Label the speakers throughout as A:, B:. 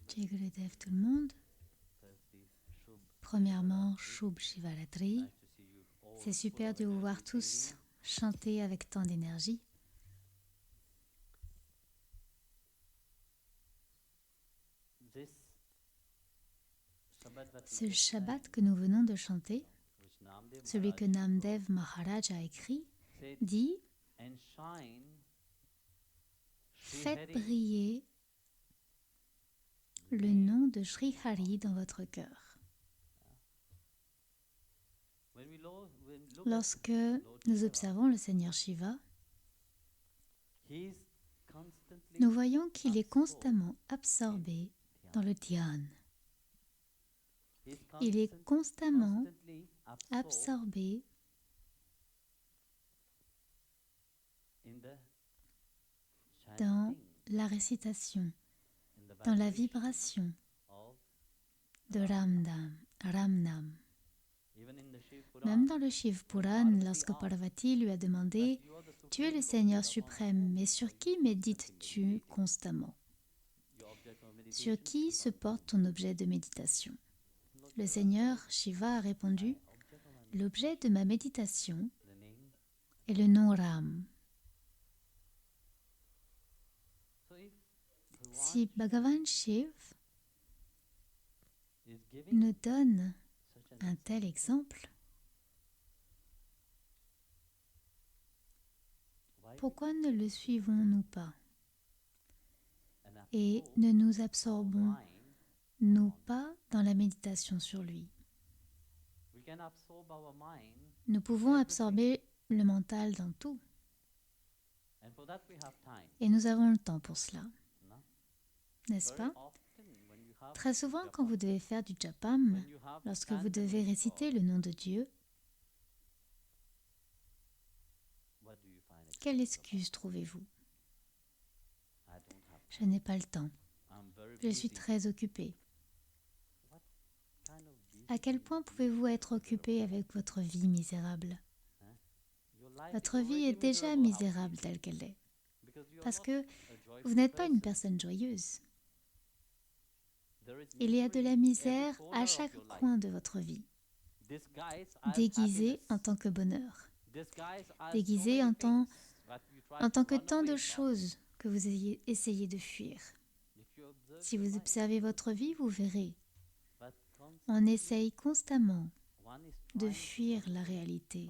A: Jai Gurudev tout le monde. Premièrement, Shubh Shivaratri. C'est super de vous voir tous chanter avec tant d'énergie. Ce Shabbat que nous venons de chanter, celui que Namdev Maharaj a écrit, dit « Faites briller le nom de Sri Hari dans votre cœur ». Lorsque nous observons le Seigneur Shiva, nous voyons qu'il est constamment absorbé dans le dhyan. Il est constamment absorbé dans la récitation, dans la vibration de Ramnam. Même dans le Shiv Puran, lorsque Parvati lui a demandé « Tu es le Seigneur suprême, mais sur qui médites-tu constamment? Sur qui se porte ton objet de méditation ?» Le Seigneur Shiva a répondu « L'objet de ma méditation est le nom Ram. » Si Bhagavan Shiv nous donne un tel exemple, pourquoi ne le suivons-nous pas et ne nous absorbons-nous pas dans la méditation sur lui? Nous pouvons absorber le mental dans tout et nous avons le temps pour cela, n'est-ce pas? Très souvent, quand vous devez faire du japam, lorsque vous devez réciter le nom de Dieu, quelle excuse trouvez-vous? Je n'ai pas le temps. Je suis très occupé. À quel point pouvez-vous être occupé avec votre vie misérable? Votre vie est déjà misérable telle qu'elle est, parce que vous n'êtes pas une personne joyeuse. Il y a de la misère à chaque coin de votre vie, déguisée en tant que bonheur, déguisée en tant que tant de choses que vous essayez de fuir. Si vous observez votre vie, vous verrez, on essaye constamment de fuir la réalité.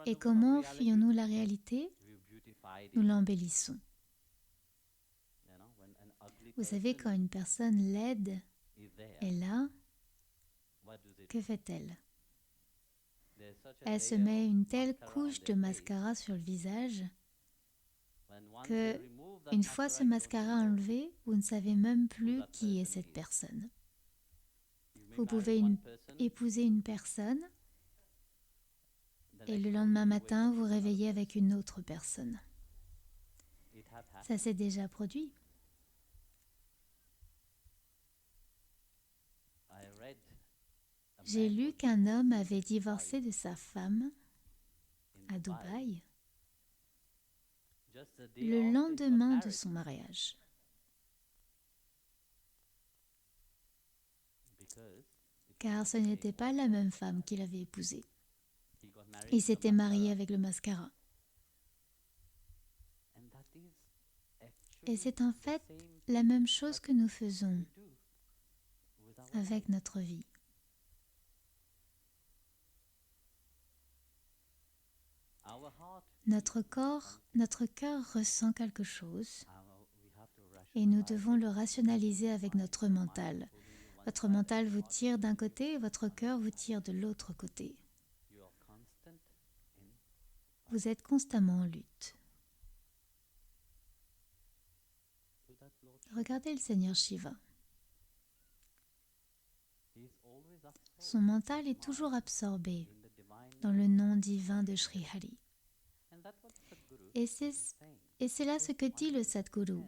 A: Et comment fuyons-nous la réalité? Nous l'embellissons. Vous savez, quand une personne laide est là, que fait-elle? Elle se met une telle couche de mascara sur le visage que, une fois ce mascara enlevé, vous ne savez même plus qui est cette personne. Vous pouvez épouser une personne et le lendemain matin, vous réveillez avec une autre personne. Ça s'est déjà produit. J'ai lu qu'un homme avait divorcé de sa femme à Dubaï le lendemain de son mariage. Car ce n'était pas la même femme qu'il avait épousée. Il s'était marié avec le mascara. Et c'est en fait la même chose que nous faisons avec notre vie. Notre cœur ressent quelque chose et nous devons le rationaliser avec notre mental. Votre mental vous tire d'un côté et votre cœur vous tire de l'autre côté. Vous êtes constamment en lutte. Regardez le Seigneur Shiva. Son mental est toujours absorbé dans le nom divin de Sri Hari. Et c'est là ce que dit le Sadguru.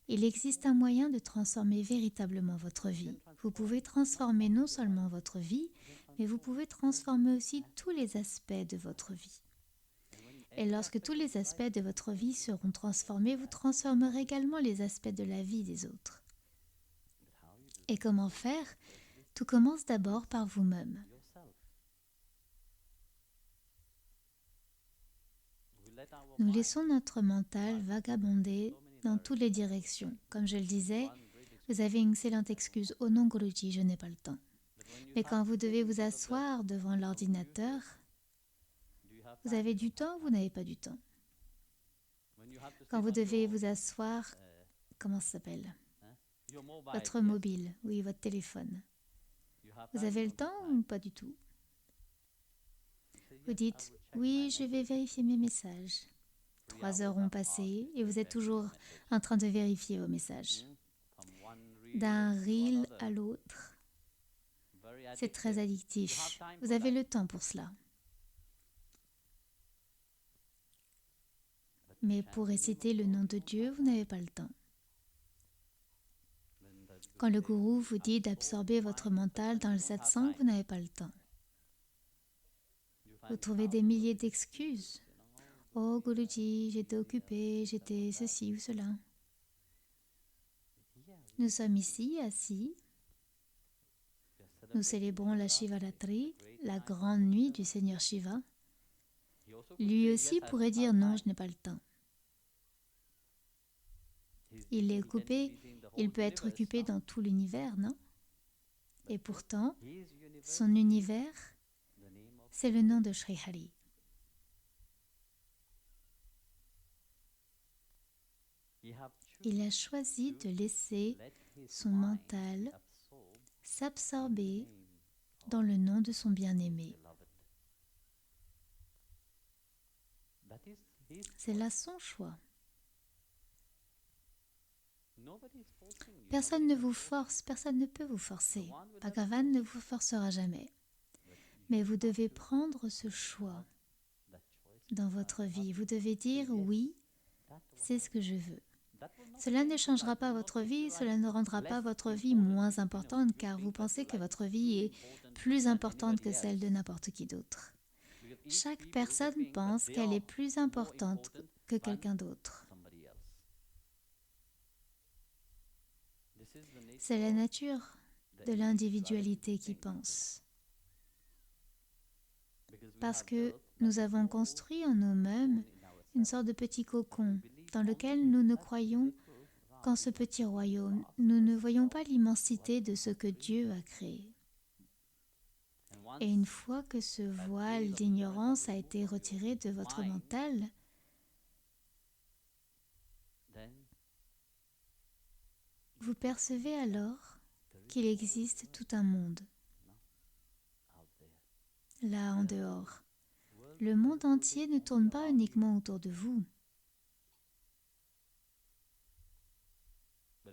A: Il existe un moyen de transformer véritablement votre vie. Vous pouvez transformer non seulement votre vie, mais vous pouvez transformer aussi tous les aspects de votre vie. Et lorsque tous les aspects de votre vie seront transformés, vous transformerez également les aspects de la vie des autres. Et comment faire? Tout commence d'abord par vous-même. Nous laissons notre mental vagabonder dans toutes les directions. Comme je le disais, vous avez une excellente excuse. Oh non, Guruji, je n'ai pas le temps. Mais quand vous devez vous asseoir devant l'ordinateur, vous avez du temps ou vous n'avez pas du temps? Quand vous devez vous asseoir, comment ça s'appelle? Votre mobile, oui, votre téléphone. Vous avez le temps ou pas du tout? Vous dites, oui, je vais vérifier mes messages. 3 heures ont passé et vous êtes toujours en train de vérifier vos messages. D'un reel à l'autre, c'est très addictif. Vous avez le temps pour cela. Mais pour réciter le nom de Dieu, vous n'avez pas le temps. Quand le gourou vous dit d'absorber votre mental dans le satsang, vous n'avez pas le temps. Vous trouvez des milliers d'excuses. Oh Guruji, j'étais occupée, j'étais ceci ou cela. Nous sommes ici, assis. Nous célébrons la Shivaratri, la grande nuit du Seigneur Shiva. Lui aussi pourrait dire non, je n'ai pas le temps. Il est occupé, il peut être occupé dans tout l'univers, non? Et pourtant, son univers, c'est le nom de Sri Hari. Il a choisi de laisser son mental s'absorber dans le nom de son bien-aimé. C'est là son choix. Personne ne vous force, personne ne peut vous forcer. Bhagavan ne vous forcera jamais. Mais vous devez prendre ce choix dans votre vie. Vous devez dire oui, c'est ce que je veux. Cela ne changera pas votre vie, cela ne rendra pas votre vie moins importante car vous pensez que votre vie est plus importante que celle de n'importe qui d'autre. Chaque personne pense qu'elle est plus importante que quelqu'un d'autre. C'est la nature de l'individualité qui pense. Parce que nous avons construit en nous-mêmes une sorte de petit cocon dans lequel nous ne croyons qu'en ce petit royaume. Nous ne voyons pas l'immensité de ce que Dieu a créé. Et une fois que ce voile d'ignorance a été retiré de votre mental, vous percevez alors qu'il existe tout un monde, là en dehors. Le monde entier ne tourne pas uniquement autour de vous.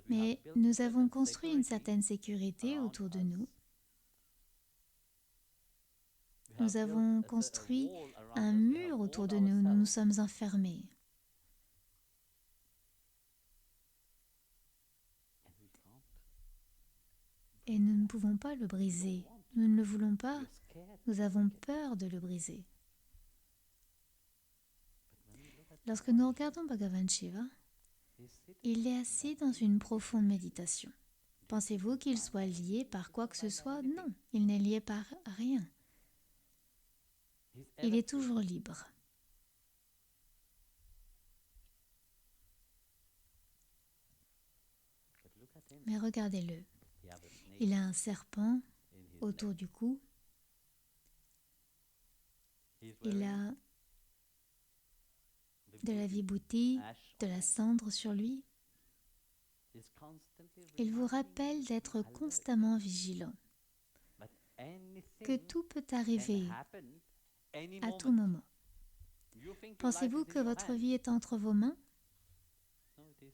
A: Mais nous avons construit une certaine sécurité autour de nous. Nous avons construit un mur autour de nous, nous nous sommes enfermés. Et nous ne pouvons pas le briser. Nous ne le voulons pas. Nous avons peur de le briser. Lorsque nous regardons Bhagavan Shiva, il est assis dans une profonde méditation. Pensez-vous qu'il soit lié par quoi que ce soit? Non, il n'est lié par rien. Il est toujours libre. Mais regardez-le. Il a un serpent autour du cou. Il a de la vibhuti, de la cendre sur lui. Il vous rappelle d'être constamment vigilant, que tout peut arriver à tout moment. Pensez-vous que votre vie est entre vos mains?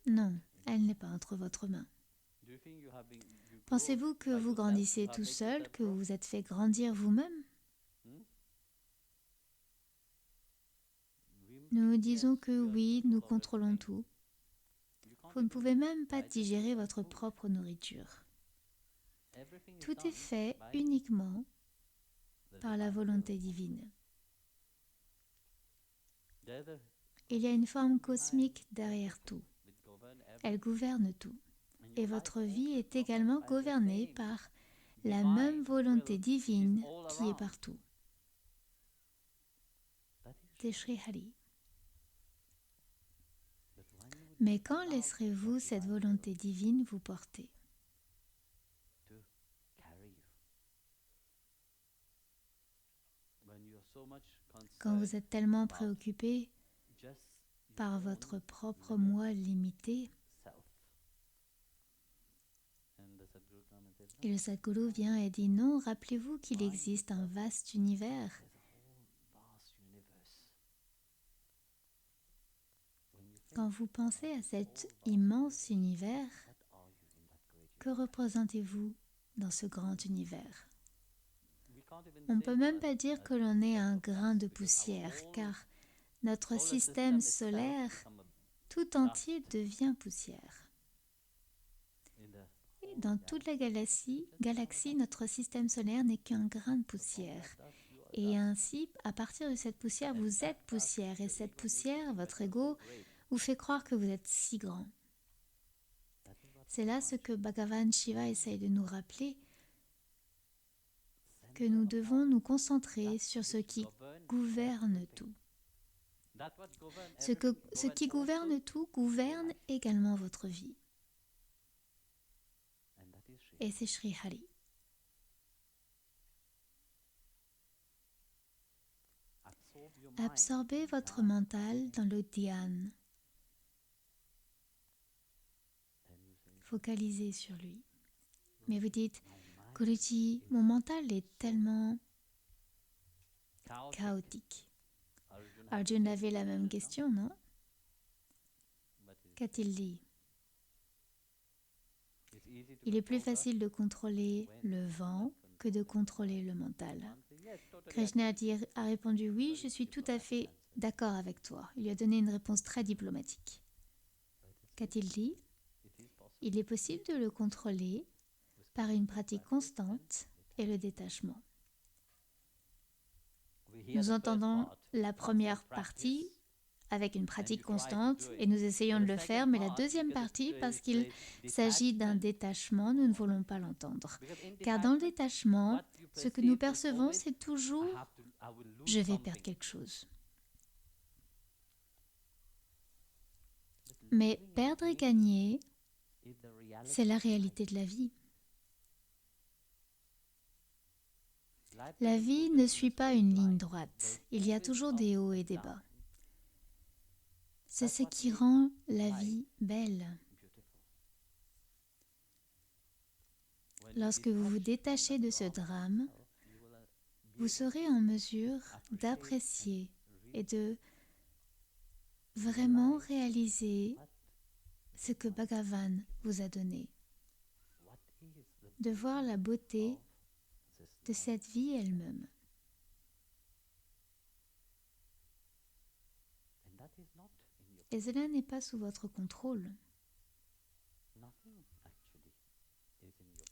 A: Non, elle n'est pas entre votre main. Pensez-vous que vous grandissez tout seul, que vous vous êtes fait grandir vous-même? Nous disons que oui, nous contrôlons tout. Vous ne pouvez même pas digérer votre propre nourriture. Tout est fait uniquement par la volonté divine. Il y a une forme cosmique derrière tout. Elle gouverne tout. Et votre vie est également gouvernée par la même volonté divine qui est partout. C'est Sri Hari. Mais quand laisserez-vous cette volonté divine vous porter? Quand vous êtes tellement préoccupé par votre propre moi limité, et le Sadhguru vient et dit non, rappelez-vous qu'il existe un vaste univers. Quand vous pensez à cet immense univers, que représentez-vous dans ce grand univers? On ne peut même pas dire que l'on est un grain de poussière, car notre système solaire tout entier devient poussière. Et dans toute la galaxie, notre système solaire n'est qu'un grain de poussière. Et ainsi, à partir de cette poussière, vous êtes poussière. Et cette poussière, votre ego, vous fait croire que vous êtes si grand. C'est là ce que Bhagavan Shiva essaye de nous rappeler, que nous devons nous concentrer sur ce qui gouverne tout. Ce qui gouverne tout gouverne également votre vie. Et c'est Sri Hari. Absorbez votre mental dans le dhyan. Focalisez sur lui. Mais vous dites, Guruji, mon mental est tellement chaotique. Arjuna avait la même question, non? Qu'a-t-il dit? Il est plus facile de contrôler le vent que de contrôler le mental. Krishna a répondu oui, je suis tout à fait d'accord avec toi. Il lui a donné une réponse très diplomatique. Qu'a-t-il dit? Il est possible de le contrôler par une pratique constante et le détachement. Nous entendons la première partie avec une pratique constante et nous essayons de le faire, mais la deuxième partie, parce qu'il s'agit d'un détachement, nous ne voulons pas l'entendre. Car dans le détachement, ce que nous percevons, c'est toujours « je vais perdre quelque chose ». Mais perdre et gagner, c'est la réalité de la vie. La vie ne suit pas une ligne droite. Il y a toujours des hauts et des bas. C'est ce qui rend la vie belle. Lorsque vous vous détachez de ce drame, vous serez en mesure d'apprécier et de vraiment réaliser ce que Bhagavan vous a donné. De voir la beauté de cette vie elle-même. Et cela n'est pas sous votre contrôle.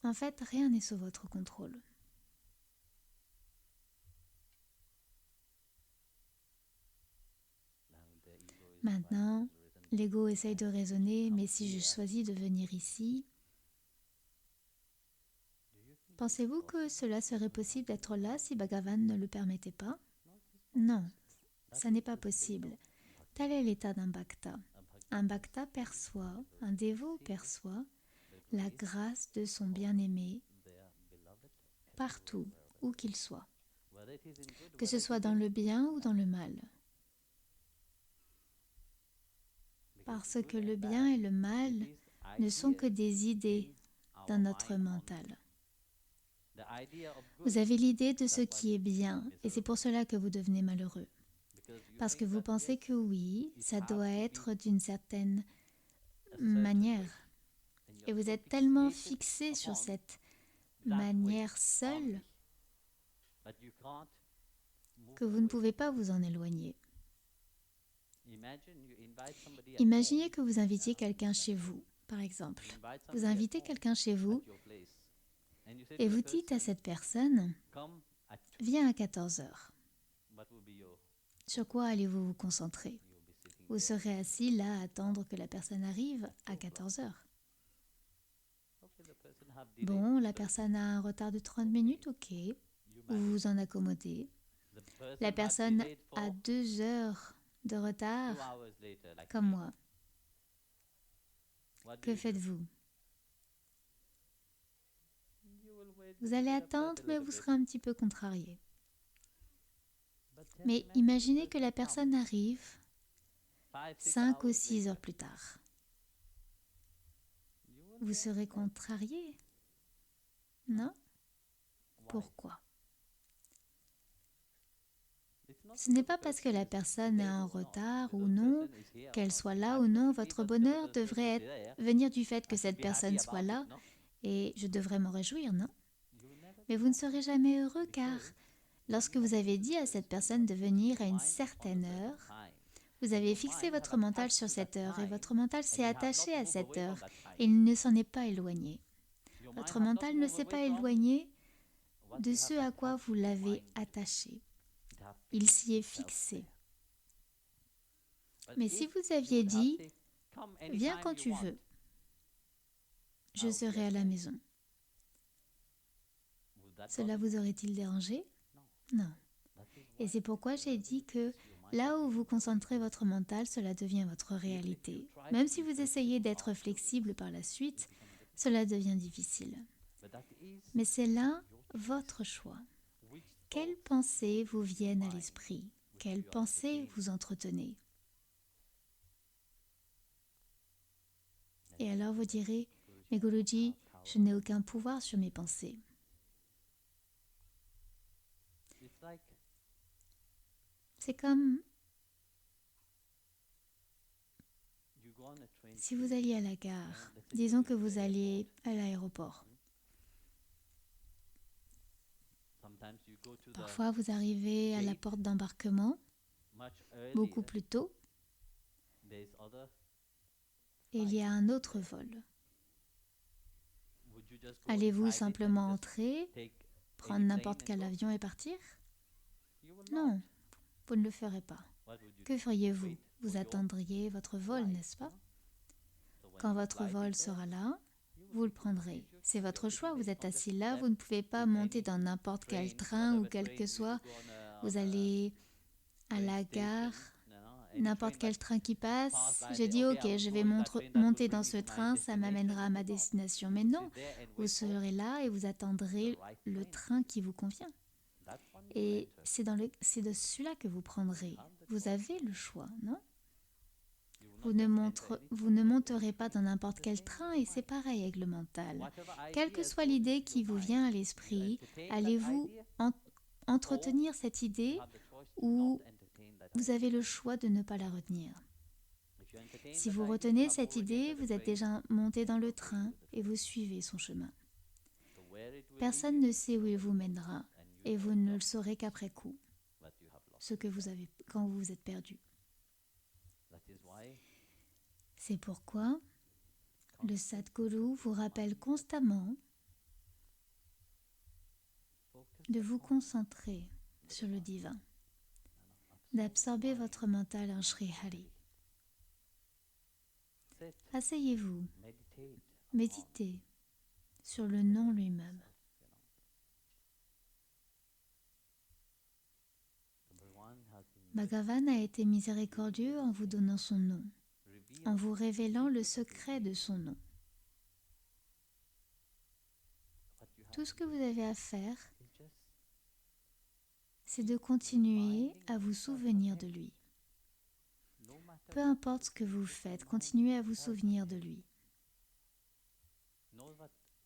A: En fait, rien n'est sous votre contrôle. Maintenant, l'ego essaye de raisonner, mais si je choisis de venir ici, pensez-vous que cela serait possible d'être là si Bhagavan ne le permettait pas? Non, ça n'est pas possible. Tel est l'état d'un bhakta. Un bhakta perçoit, un dévot perçoit la grâce de son bien-aimé partout, où qu'il soit, que ce soit dans le bien ou dans le mal. Parce que le bien et le mal ne sont que des idées dans notre mental. Vous avez l'idée de ce qui est bien, et c'est pour cela que vous devenez malheureux. Parce que vous pensez que oui, ça doit être d'une certaine manière. Et vous êtes tellement fixé sur cette manière seule que vous ne pouvez pas vous en éloigner. Imaginez que vous invitiez quelqu'un chez vous, par exemple. Vous invitez quelqu'un chez vous et vous dites à cette personne « Viens à 14 heures ». Sur quoi allez-vous vous concentrer? Vous serez assis là à attendre que la personne arrive à 14 heures. Bon, la personne a un retard de 30 minutes, ok. Vous vous en accommodez. La personne a 2 heures de retard, comme moi. Que faites-vous? Vous allez attendre, mais vous serez un petit peu contrarié. Mais imaginez que la personne arrive 5 ou 6 heures plus tard. Vous serez contrarié? Non? Pourquoi? Ce n'est pas parce que la personne est en retard ou non, qu'elle soit là ou non, votre bonheur devrait venir du fait que cette personne soit là et je devrais m'en réjouir, non? Mais vous ne serez jamais heureux car lorsque vous avez dit à cette personne de venir à une certaine heure, vous avez fixé votre mental sur cette heure et votre mental s'est attaché à cette heure et il ne s'en est pas éloigné. Votre mental ne s'est pas éloigné de ce à quoi vous l'avez attaché. Il s'y est fixé. Mais si vous aviez dit « Viens quand tu veux, je serai à la maison », cela vous aurait-il dérangé? Non. Et c'est pourquoi j'ai dit que là où vous concentrez votre mental, cela devient votre réalité. Même si vous essayez d'être flexible par la suite, cela devient difficile. Mais c'est là votre choix. Quelles pensées vous viennent à l'esprit? Quelles pensées vous entretenez? Et alors vous direz, mais Guruji, je n'ai aucun pouvoir sur mes pensées. C'est comme si vous alliez à la gare, disons que vous allez à l'aéroport. Parfois vous arrivez à la porte d'embarquement beaucoup plus tôt et il y a un autre vol. Allez-vous simplement entrer, prendre n'importe quel avion et partir? Non, vous ne le ferez pas. Que feriez-vous? Vous attendriez votre vol, n'est-ce pas? Quand votre vol sera là, vous le prendrez. C'est votre choix, vous êtes assis là, vous ne pouvez pas monter dans n'importe quel train ou quel que soit. Vous allez à la gare, n'importe quel train qui passe. J'ai dit ok, je vais monter dans ce train, ça m'amènera à ma destination. Mais non, vous serez là et vous attendrez le train qui vous convient. Et c'est de celui-là que vous prendrez. Vous avez le choix, non? Vous ne monterez pas dans n'importe quel train et c'est pareil avec le mental. Quelle que soit l'idée qui vous vient à l'esprit, allez-vous entretenir cette idée ou vous avez le choix de ne pas la retenir? Si vous retenez cette idée, vous êtes déjà monté dans le train et vous suivez son chemin. Personne ne sait où il vous mènera et vous ne le saurez qu'après coup, ce que vous avez quand vous vous êtes perdu. C'est pourquoi le Sadguru vous rappelle constamment de vous concentrer sur le divin, d'absorber votre mental en Sri Hari. Asseyez-vous, méditez sur le nom lui-même. Bhagavan a été miséricordieux en vous donnant son nom, en vous révélant le secret de son nom. Tout ce que vous avez à faire, c'est de continuer à vous souvenir de lui. Peu importe ce que vous faites, continuez à vous souvenir de lui.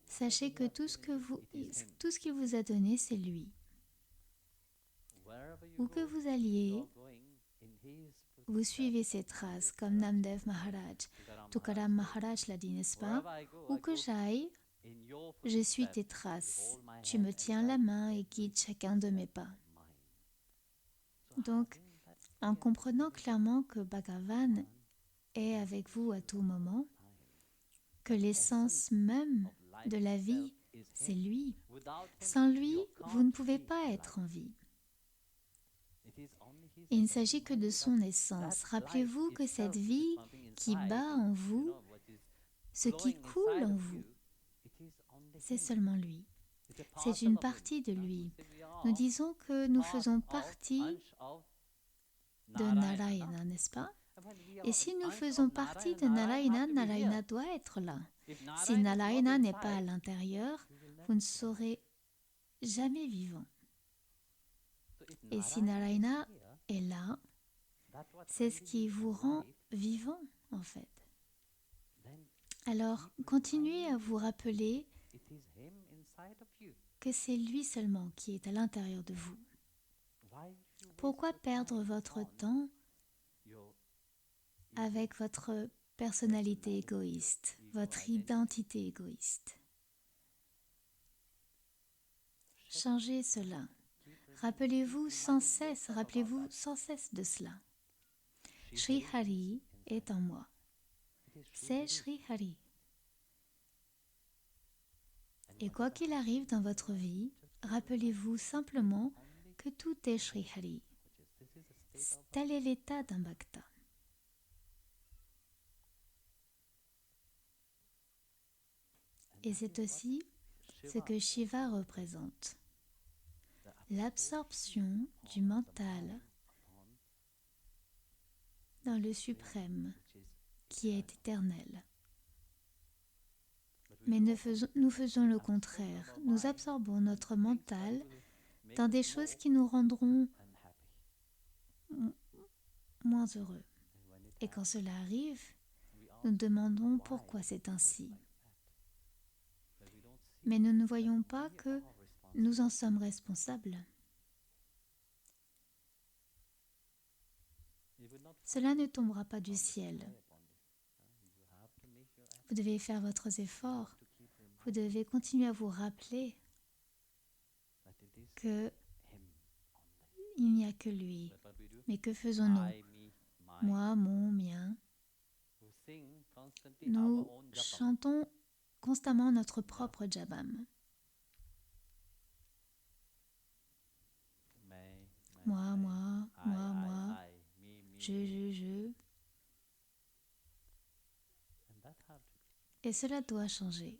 A: Sachez que tout ce qu'il vous a donné, c'est lui. Où que vous alliez, vous suivez ses traces, comme Namdev Maharaj, Tukaram Maharaj l'a dit, n'est-ce pas? Où que j'aille, je suis tes traces. Tu me tiens la main et guides chacun de mes pas. Donc, en comprenant clairement que Bhagavan est avec vous à tout moment, que l'essence même de la vie, c'est lui. Sans lui, vous ne pouvez pas être en vie. Il ne s'agit que de son essence. Rappelez-vous que cette vie qui bat en vous, ce qui coule en vous, c'est seulement lui. C'est une partie de lui. Nous disons que nous faisons partie de Narayana, n'est-ce pas? Et si nous faisons partie de Narayana, Narayana doit être là. Si Narayana n'est pas à l'intérieur, vous ne serez jamais vivant. Et si Narayana est là, c'est ce qui vous rend vivant, en fait. Alors, continuez à vous rappeler que c'est lui seulement qui est à l'intérieur de vous. Pourquoi perdre votre temps avec votre personnalité égoïste, votre identité égoïste? Changez cela. Rappelez-vous sans cesse de cela. Sri Hari est en moi. C'est Sri Hari. Et quoi qu'il arrive dans votre vie, rappelez-vous simplement que tout est Sri Hari. Tel est l'état d'un bhakta. Et c'est aussi ce que Shiva représente. L'absorption du mental dans le suprême qui est éternel. Mais nous faisons le contraire. Nous absorbons notre mental dans des choses qui nous rendront moins heureux. Et quand cela arrive, nous demandons pourquoi c'est ainsi. Mais nous ne voyons pas que nous en sommes responsables. Cela ne tombera pas du ciel. Vous devez faire votre effort. Vous devez continuer à vous rappeler que il n'y a que lui. Mais que faisons-nous? Moi, mon, mien. Nous chantons constamment notre propre jabam. Moi, je. Et cela doit changer.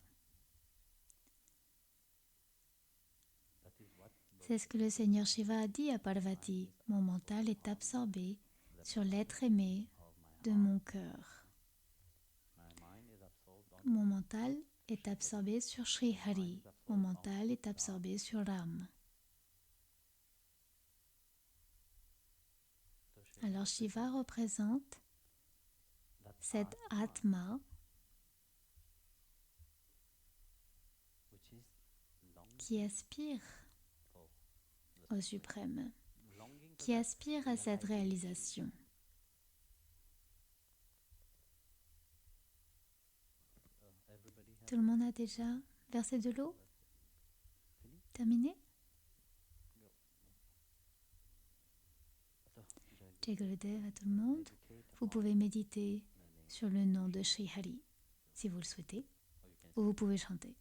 A: C'est ce que le Seigneur Shiva a dit à Parvati. Mon mental est absorbé sur l'être aimé de mon cœur. Mon mental est absorbé sur Sri Hari. Mon mental est absorbé sur Ram. Alors Shiva représente cette Atma qui aspire au suprême, qui aspire à cette réalisation. Tout le monde a déjà versé de l'eau? Terminé? Jai Gurudev à tout le monde. Vous pouvez méditer sur le nom de Sri Hari si vous le souhaitez, ou vous pouvez chanter.